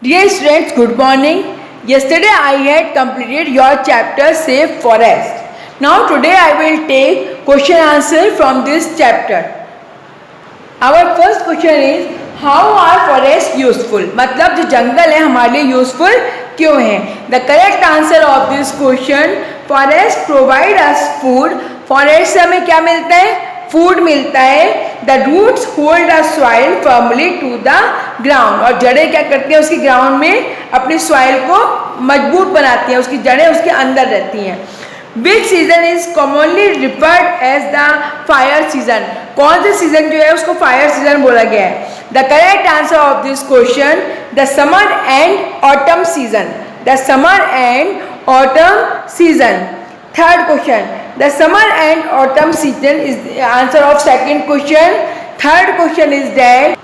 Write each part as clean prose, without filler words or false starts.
Dear students, good morning. Yesterday I had completed your chapter Safe Forest. Now today I will take question answer from this chapter. Our first question is how are forests useful? मतलब जो जंगल है हमारे लिए useful क्यों है? The correct answer of this question, forest provide us food. Forest से हमें क्या मिलता है? फूड मिलता है. The roots hold the soil firmly to the ground. और जड़ें क्या करती हैं? उसकी ग्राउंड में अपनी सॉइल को मजबूत बनाती हैं. उसकी जड़ें उसके अंदर रहती हैं. Which season is commonly referred as the fire season? कौन सा सीजन जो है उसको फायर सीजन बोला गया है? The correct answer of this question, the summer and autumn season. The summer and autumn season. Third question, the summer and autumn season is the answer of second question. Third question is that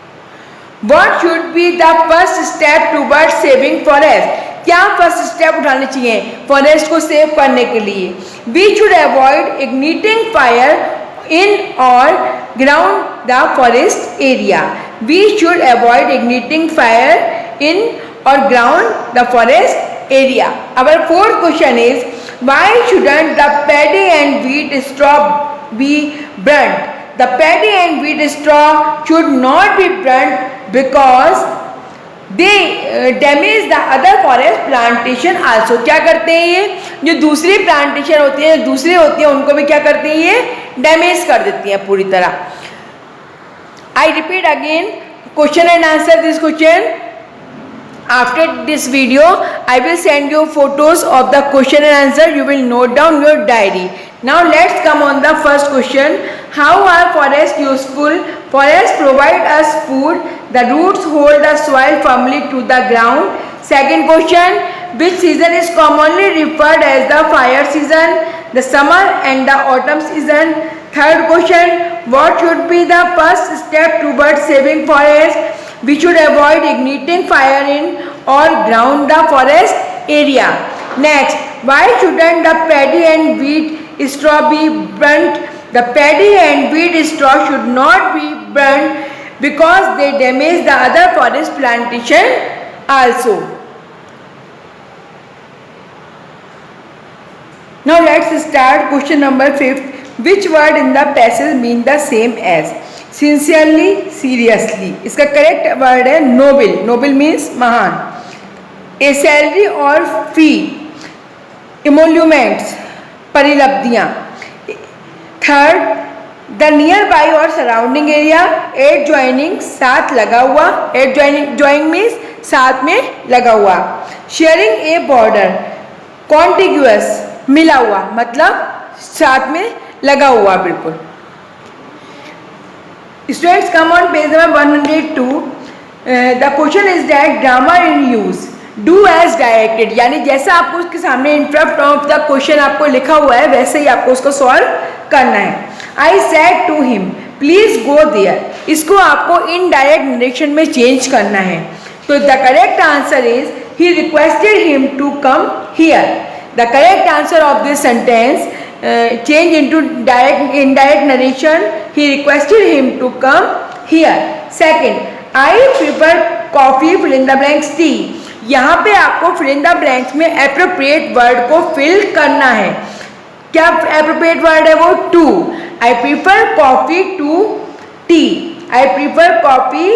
what should be the first step towards saving forest? क्या first step उठाने चाहिए forest को save करने के लिए? We should avoid igniting fire in or ground the forest area. We should avoid igniting fire in or ground the forest area. Our fourth question is why shouldn't the paddy and wheat straw be burnt? The paddy and wheat straw should not be burnt because they damage the other forest plantation also. क्या करते हैं ये? जो दूसरी plantation होती है, जो दूसरी होती है, उनको भी क्या करते हैं ये? डैमेज कर देती हैं पूरी तरह. I repeat again question and answer this question. After this video, I will send you photos of the question and answer. You will note down your diary. Now let's come on the first question. How are forests useful? Forests provide us food. The roots hold the soil firmly to the ground. Second question, which season is commonly referred as the fire season? The summer and the autumn season. Third question, what should be the first step towards saving forest? We should avoid igniting fire in or ground the forest area. Next, why shouldn't the paddy and wheat straw be burnt? The paddy and wheat straw should not be burnt because they damage the other forest plantation also. Now let's start question number 5. Which word in the passage mean the same as? Sincerely, seriously. इसका correct word है noble. Noble means महान. A salary और fee, emoluments, परिलब्धियाँ. Third, the nearby और surrounding area. Adjoining, साथ लगा हुआ. Eight joining means साथ में लगा हुआ. शेयरिंग ए बॉर्डर, कॉन्टिग्यूअस, मिला हुआ, मतलब साथ में लगा हुआ बिल्कुल. Students, come on page number 102. The question is that grammar in use. Do as directed. यानी जैसा आपको उसके सामने in front of the question आपको लिखा हुआ है वैसे ही आपको उसको सॉल्व करना है. I said to him, please go there. इसको आपको indirect narration में चेंज करना है. तो the correct answer is he requested him to come here. The correct answer of this sentence change into indirect narration. He requested him to come here. Second, I prefer coffee fill in the blanks tea. यहाँ पे आपको fill in the blanks में appropriate word को fill करना है. क्या appropriate word है वो? to. I prefer coffee to tea. I prefer coffee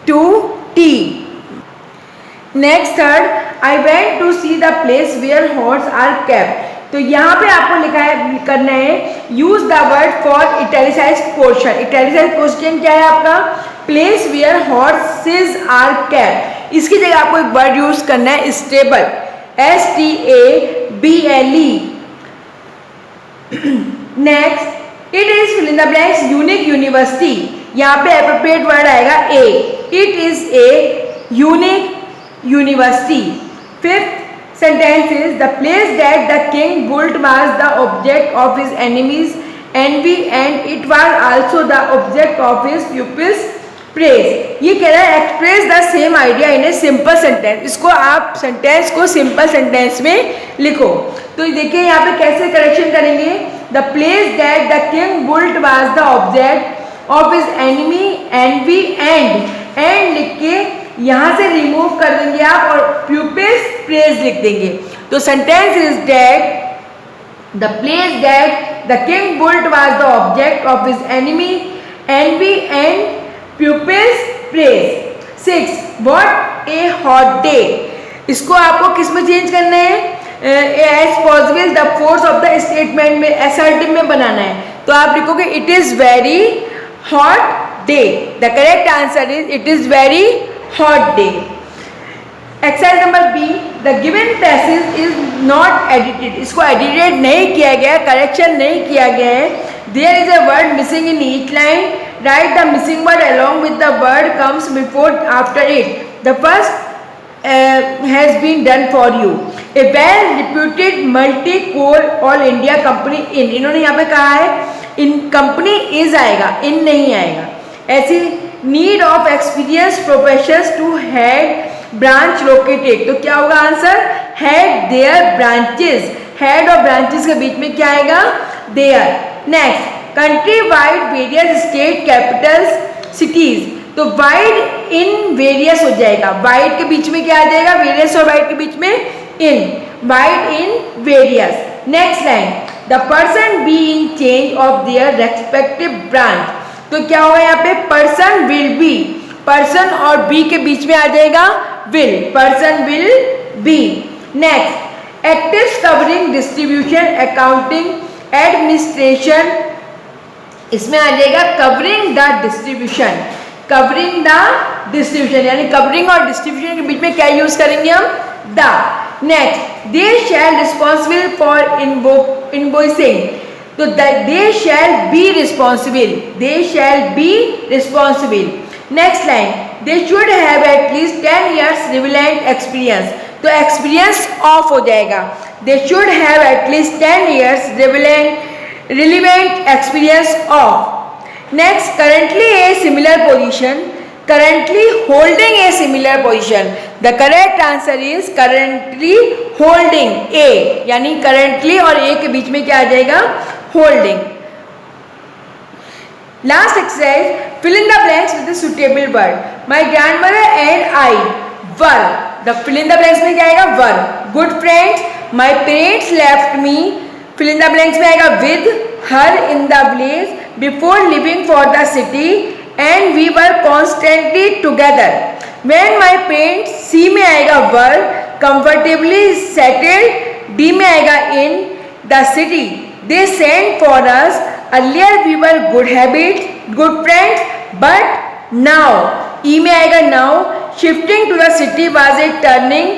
to tea. Next, third, I went to see the place where horses are kept. तो यहाँ पे आपको लिखा है करना है use the word for italicised portion. Italicised portion क्या है आपका? Place where horses are kept. इसकी जगह आपको एक वर्ड यूज करना है stable. STABLE. Next, it is fill in the blanks unique university. यहाँ पे एप्रोप्रिएट वर्ड आएगा a. It is a unique university. Fifth sentence is the place that the king built was the object of his enemies envy and it was also the object of his pupils praise. ये कह रहा है express the same idea in a simple sentence. इसको आप sentence को simple sentence में लिखो. तो देखिए यहाँ पे कैसे करेक्शन करेंगे. The place that the king built was the object of his enemy envy and and लिख के यहाँ से रिमूव कर देंगे आप और प्यूपिल्स प्रेज लिख देंगे। तो sentence is that the place that the king built was the object of his envy and pupils praise। 6. What a hot day। इसको आपको किस में चेंज करना है? as possible the force of the statement में assertive में बनाना है। तो आप लिखोगे it is very hot day। the correct answer is it is very hot day। Exercise number B, the given passage is not edited. इसको edited नहीं किया गया, करेक्शन नहीं किया गया है। There is a word missing in each line, right the missing word along with the word comes before after it. The first has been done for you. A well reputed multi core all India company in, इन्होंने यहाँ पे कहा है इन company is आएगा, इन नहीं आएगा। ऐसी need of experience professionals to head branch located. तो क्या होगा answer? Had there branches. Head और ब्रांचेस के बीच में क्या आएगा? There. Next, country wide various state capitals cities. तो वाइड इन वेरियस हो जाएगा, वाइड के बीच में क्या आ जाएगा? वेरियस और वाइड के बीच में in, wide in various. Next line, the person be in change of their respective branch. तो क्या होगा यहाँ पे? पर्सन विल बी, पर्सन और बी के बीच में आ जाएगा will, person will be। next, actives covering distribution, accounting, administration, इसमें आ जाएगा covering the distribution, covering the distribution, यानी covering और distribution के बीच में क्या यूज करेंगे हम? the। next, they shall responsible for invoicing। तो they shall be responsible, they shall be responsible। Next line, they should have at least 10 years relevant experience। तो एक्सपीरियंस ऑफ हो जाएगा, they should have at least 10 years relevant experience of. Next, currently a similar position, currently holding a similar position. The correct answer is currently holding ए, यानी currently और ए के बीच में क्या आ जाएगा? Holding. Last exercise, fill in the blanks with a suitable word। My grandmother and I were, the fill in the blanks में क्या आएगा? were good friends। My parents left me, fill in the blanks में आएगा with her in the village before leaving for the city and we were constantly together। When my parents, C में आएगा were comfortably settled, D में आएगा in the city they sent for us। Earlier we were good habits, good friends, but now, E में आएगा now, shifting to the city was a turning,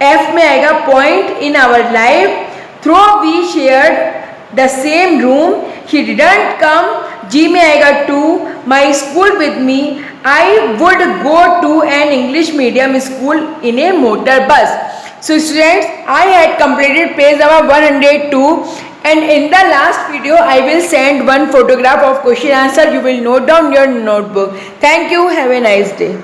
F में आएगा point in our life, though we shared the same room, he didn't come, G में आएगा to, my school with me, I would go to an English medium school in a motor bus। So students, I had completed page number 102 and in the last video I will send one photograph of question answer. You will note down your notebook. Thank you. Have a nice day.